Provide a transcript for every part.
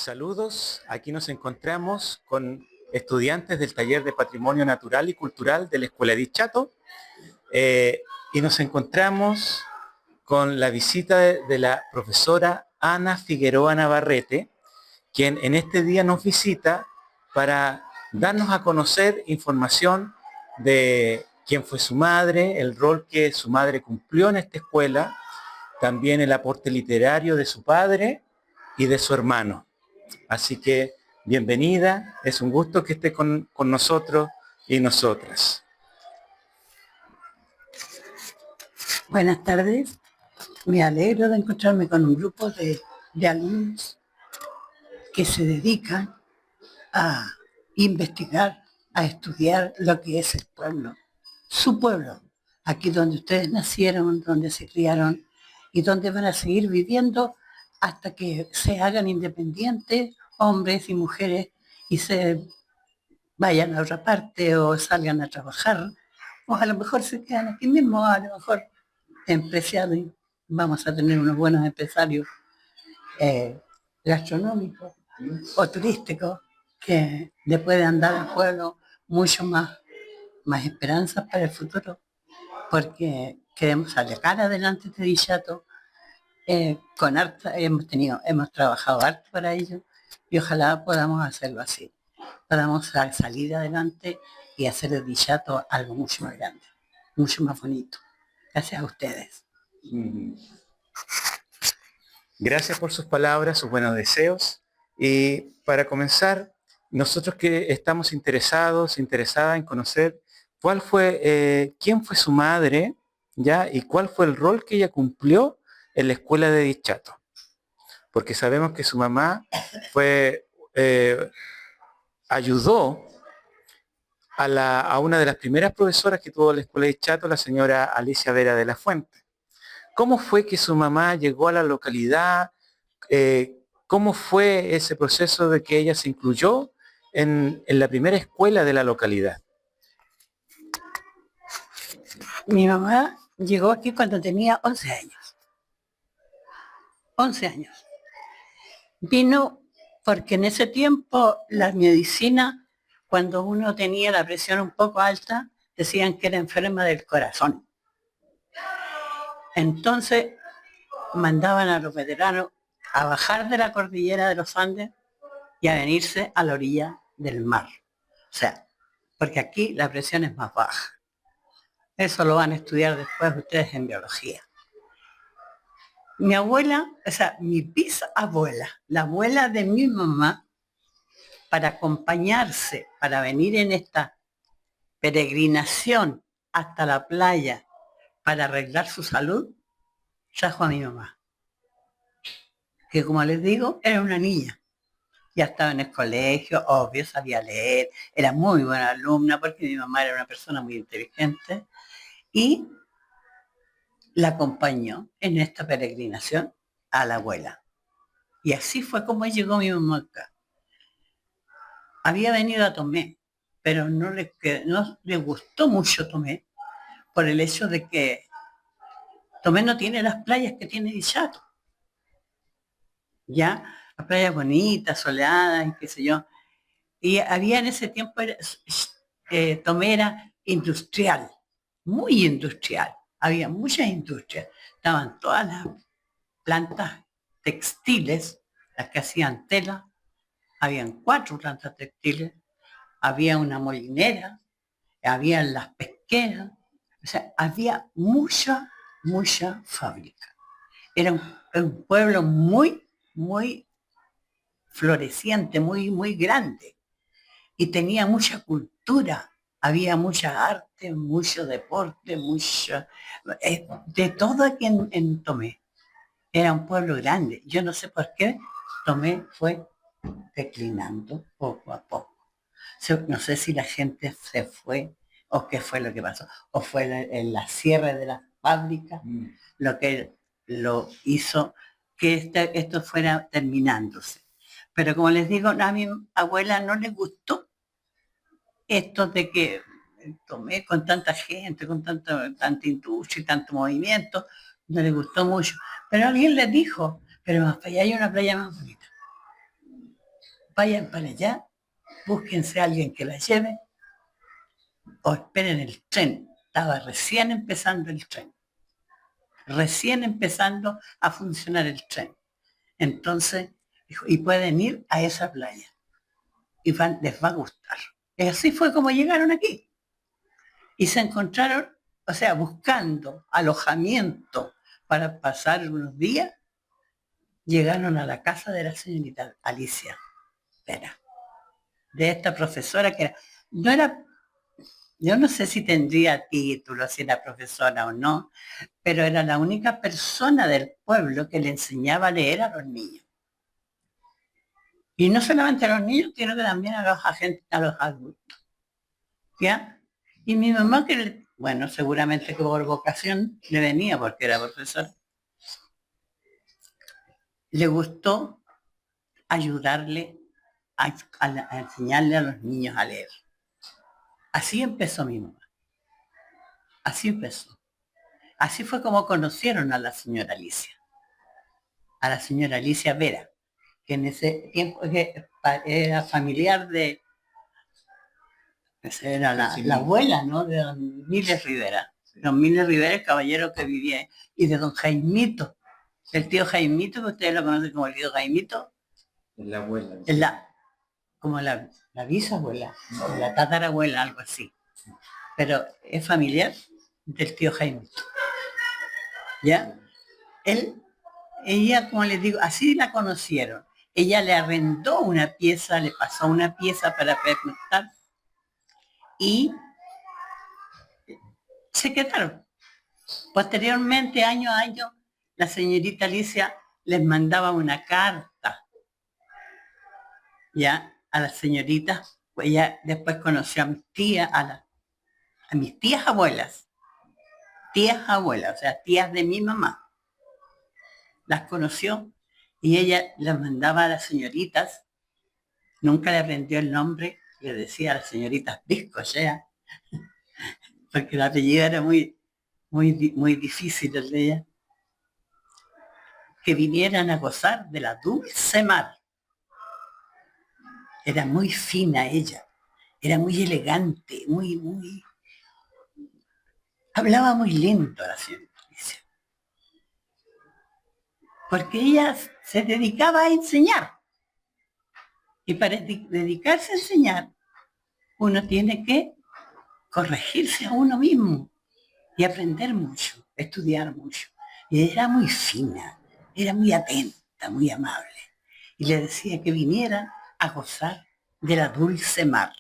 Saludos, aquí nos encontramos con estudiantes del taller de Patrimonio Natural y Cultural de la Escuela de Chato y nos encontramos con la visita de la profesora Ana Figueroa Navarrete, quien en este día nos visita para darnos a conocer información de quién fue su madre, el rol que su madre cumplió en esta escuela, también el aporte literario de su padre y de su hermano. Así que bienvenida, es un gusto que esté con nosotros y nosotras. Buenas tardes, me alegro de encontrarme con un grupo de alumnos que se dedican a investigar, a estudiar lo que es el pueblo, su pueblo, aquí donde ustedes nacieron, donde se criaron y donde van a seguir viviendo hasta que se hagan independientes, hombres y mujeres, y se vayan a otra parte o salgan a trabajar, o a lo mejor se quedan aquí mismo, a lo mejor empresarios, y vamos a tener unos buenos empresarios gastronómicos o turísticos que le puedan dar al pueblo mucho más esperanzas para el futuro, porque queremos sacar adelante este dichato con harta, hemos trabajado harto para ello y ojalá podamos hacerlo así, podamos salir adelante y hacer el dichato algo mucho más grande, mucho más bonito. Gracias a ustedes. Gracias por sus palabras, sus buenos deseos. Y para comenzar, nosotros que estamos interesadas en conocer quién fue su madre, ¿ya? Y cuál fue el rol que ella cumplió en la escuela de Dichato. Porque sabemos que su mamá ayudó a una de las primeras profesoras que tuvo la escuela de Dichato, la señora Alicia Vera de la Fuente. ¿Cómo fue que su mamá llegó a la localidad? ¿Cómo fue ese proceso de que ella se incluyó en la primera escuela de la localidad? Mi mamá llegó aquí cuando tenía 11 años. 11 años. Vino porque en ese tiempo la medicina, cuando uno tenía la presión un poco alta, decían que era enferma del corazón. Entonces mandaban a los veteranos a bajar de la cordillera de los Andes y a venirse a la orilla del mar. O sea, porque aquí la presión es más baja. Eso lo van a estudiar después ustedes en biología. Mi abuela, o sea, mi bisabuela, la abuela de mi mamá, para acompañarse, para venir en esta peregrinación hasta la playa para arreglar su salud, trajo a mi mamá, que como les digo, era una niña. Ya estaba en el colegio, obvio, sabía leer, era muy buena alumna porque mi mamá era una persona muy inteligente y la acompañó en esta peregrinación a la abuela. Y así fue como llegó mi mamá acá. Había venido a Tomé, pero no le gustó mucho Tomé por el hecho de que Tomé no tiene las playas que tiene Dichato. Ya, las playas bonitas, soleadas, y qué sé yo. Y había en ese tiempo, Tomé era industrial, muy industrial. Había muchas industrias. Estaban todas las plantas textiles, las que hacían tela. Habían 4 plantas textiles. Había una molinera, había las pesqueras. O sea, había mucha fábrica. Era un pueblo muy floreciente, muy grande. Y tenía mucha cultura, había mucha arte, mucho deporte, de todo aquí en Tomé. Era un pueblo grande. Yo no sé por qué Tomé fue declinando poco a poco. No sé si la gente se fue o qué fue lo que pasó. O fue en la cierre de las fábricas lo que lo hizo que esto fuera terminándose. Pero como les digo, a mi abuela no le gustó esto de que Tomé con tanta gente, con tanta industria y tanto movimiento, no le gustó mucho. Pero alguien le dijo, pero más para allá hay una playa más bonita. vayan para allá, búsquense a alguien que la lleve o esperen el tren. Estaba recién empezando el tren, recién empezando a funcionar el tren. Entonces, dijo, y pueden ir a esa playa y les va a gustar. Y así fue como llegaron aquí. Y se encontraron, o sea, buscando alojamiento para pasar unos días, llegaron a la casa de la señorita Alicia Vera, de esta profesora que era, no era, yo no sé si tendría título, si era profesora o no, pero era la única persona del pueblo que le enseñaba a leer a los niños. Y no solamente a los niños, sino que también a los adultos. ¿Ya? Y mi mamá, bueno, seguramente que por vocación le venía porque era profesora, le gustó ayudarle a enseñarle a los niños a leer. Así empezó mi mamá. Así empezó. Así fue como conocieron a la señora Alicia Vera, que en ese tiempo era familiar de, esa era la abuela, ¿no? De don Miles Rivera. Don Miles Rivera, el caballero que vivía, y de don Jaimito, el tío Jaimito, que ustedes lo conocen como el tío Jaimito. Es la abuela. Es como la bisabuela, o la tatarabuela, algo así. Pero es familiar del tío Jaimito. ¿Ya? Ella, como les digo, así la conocieron. Ella le arrendó una pieza, le pasó una pieza para pernoctar y se quedaron. Posteriormente, año a año, la señorita Alicia les mandaba una carta, ya, a las señoritas. Pues ella después conoció a mis tías, a mis tías abuelas, o sea, tías de mi mamá. Las conoció y ella las mandaba a las señoritas. Nunca le aprendió el nombre, le decía a las señoritas Biscochea, porque el apellido era muy difícil el de ella, que vinieran a gozar de la dulce mar. Era muy fina ella, era muy elegante, hablaba muy lento la señorita Alicia, porque ella se dedicaba a enseñar. Y para dedicarse a enseñar, uno tiene que corregirse a uno mismo y aprender mucho, estudiar mucho. Y era muy fina, era muy atenta, muy amable. Y le decía que viniera a gozar de la dulce mar,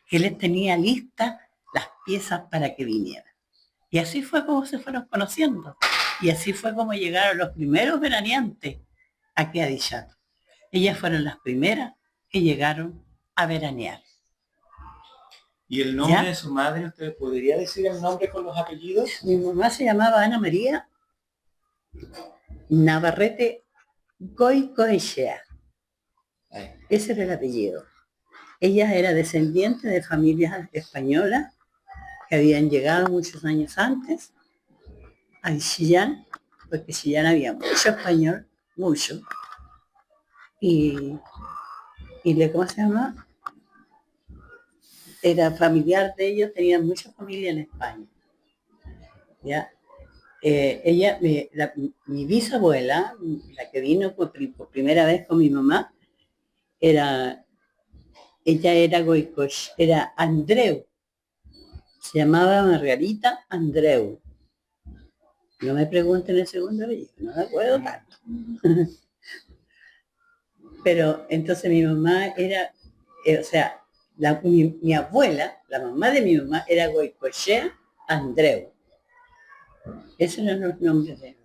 que les tenía listas las piezas para que vinieran. Y así fue como se fueron conociendo. Y así fue como llegaron los primeros veraneantes aquí a Dichato. Ellas fueron las primeras que llegaron a veranear. ¿Y el nombre de su madre? ¿Usted podría decir el nombre con los apellidos? Mi mamá se llamaba Ana María Navarrete Goicoechea. Ese era el apellido. Ella era descendiente de familias españolas que habían llegado muchos años antes a Chillán, porque en Chillán había mucho español, mucho. Y ¿cómo se llama? Era familiar de ellos, tenían mucha familia en España. ¿Ya? Ella, mi bisabuela, la que vino por primera vez con mi mamá, ella era Goicoch, era Andreu. Se llamaba Margarita Andreu. No me pregunten el segundo apellido, no me acuerdo tanto. Pero entonces mi mamá era, o sea, mi abuela, la mamá de mi mamá, era Goicoechea Andreu. Esos eran los nombres de...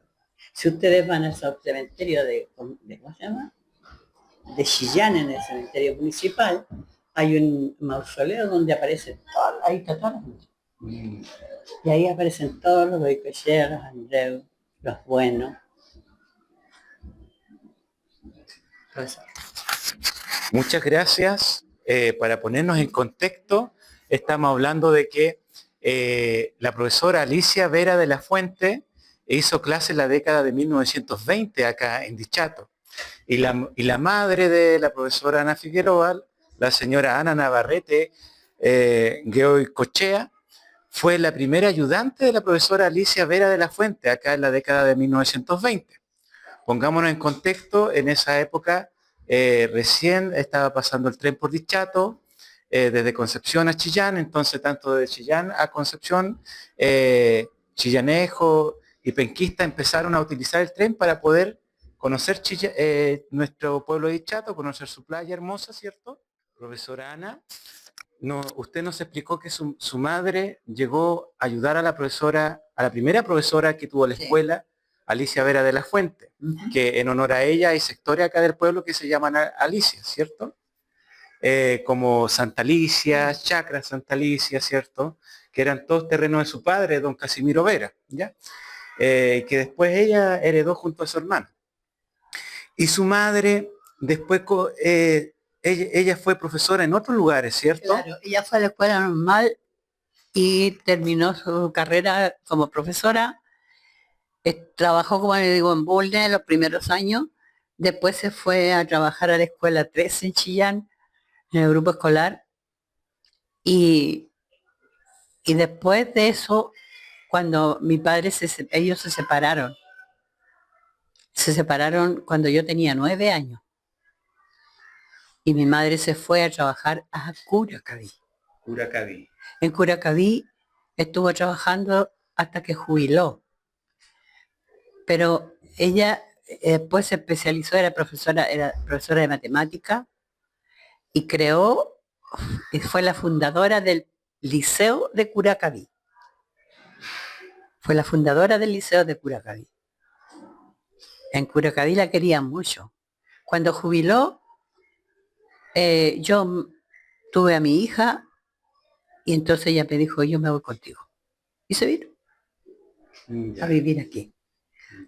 Si ustedes van al cementerio de ¿cómo se llama? De Chillán, en el cementerio municipal, hay un mausoleo donde aparecen todos, ahí está todo. Y ahí aparecen todos los Goicoechea, los Andreu, los buenos. Muchas gracias. Para ponernos en contexto, estamos hablando de que la profesora Alicia Vera de la Fuente hizo clase en la década de 1920 acá en Dichato. y la madre de la profesora Ana Figueroa, la señora Ana Navarrete Goicoechea, fue la primera ayudante de la profesora Alicia Vera de la Fuente, acá en la década de 1920. Pongámonos en contexto, en esa época recién estaba pasando el tren por Dichato, desde Concepción a Chillán, entonces tanto de Chillán a Concepción, Chillanejo y Penquista empezaron a utilizar el tren para poder conocer nuestro pueblo de Dichato, conocer su playa hermosa, ¿cierto? Profesora Ana, no, usted nos explicó que su madre llegó a ayudar a la profesora, a la primera profesora que tuvo la escuela, Alicia Vera de la Fuente, que en honor a ella hay sectores acá del pueblo que se llaman Alicia, ¿cierto? Como Santa Alicia, Chacra Santa Alicia, ¿cierto? Que eran todos terrenos de su padre, don Casimiro Vera, ¿ya? Que después ella heredó junto a su hermano. Y su madre, después, ella fue profesora en otros lugares, ¿cierto? Claro, ella fue a la escuela normal y terminó su carrera como profesora. Trabajó, como le digo, en Bulnes los primeros años. Después se fue a trabajar a la escuela 3 en Chillán, en el grupo escolar. Y después de eso, cuando mi padre, ellos se separaron. Se separaron cuando yo tenía 9 años. Y mi madre se fue a trabajar a Curacaví. Curacaví. En Curacaví estuvo trabajando hasta que jubiló. Pero ella después se especializó, era profesora de matemática y fue la fundadora del Liceo de Curacaví. Fue la fundadora del Liceo de Curacaví. En Curacaví la querían mucho. Cuando jubiló, yo tuve a mi hija y entonces ella me dijo, yo me voy contigo. Y se vino a vivir aquí.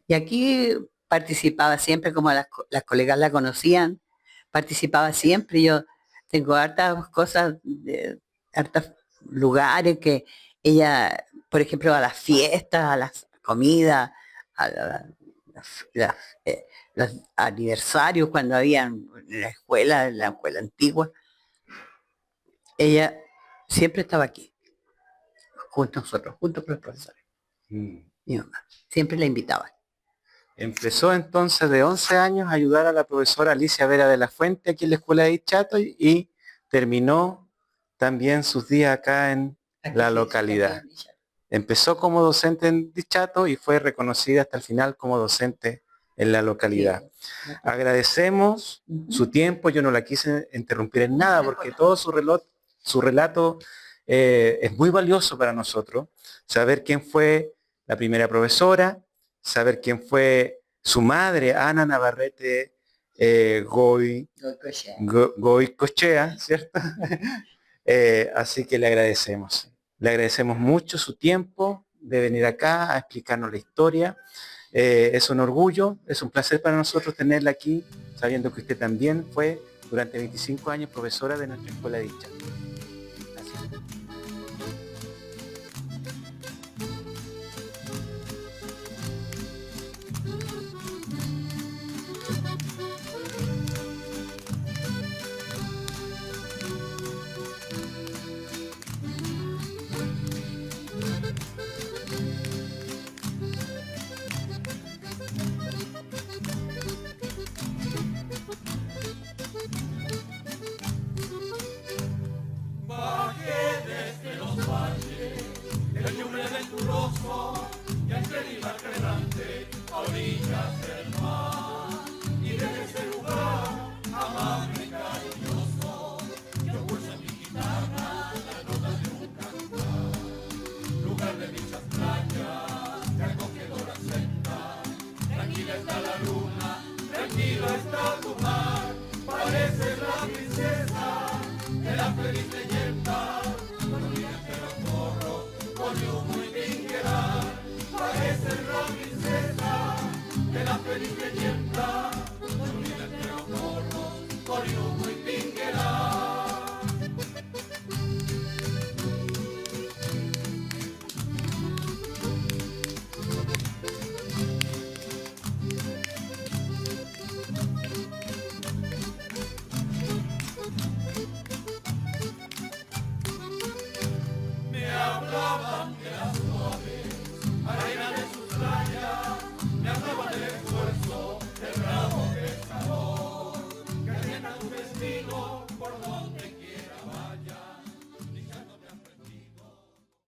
Y aquí participaba siempre, como las colegas la conocían, participaba siempre. Yo tengo hartas cosas, hartos lugares que ella, por ejemplo, a las fiestas, a las comidas, a los aniversarios cuando habían en la escuela antigua, ella siempre estaba aquí, junto a nosotros, junto con los profesores. Mi mamá siempre la invitaba. Empezó entonces de 11 años a ayudar a la profesora Alicia Vera de la Fuente aquí en la escuela de Dichato y terminó también sus días acá en la localidad. Empezó como docente en Dichato y fue reconocida hasta el final como docente en la localidad. Agradecemos su tiempo, yo no la quise interrumpir en nada porque todo su relato es muy valioso para nosotros. Saber quién fue la primera profesora, saber quién fue su madre, Ana Navarrete Goicoechea, ¿cierto? Así que le agradecemos. Le agradecemos mucho su tiempo de venir acá a explicarnos la historia. Es un orgullo, es un placer para nosotros tenerla aquí, sabiendo que usted también fue durante 25 años profesora de nuestra escuela de Dicha. bandera.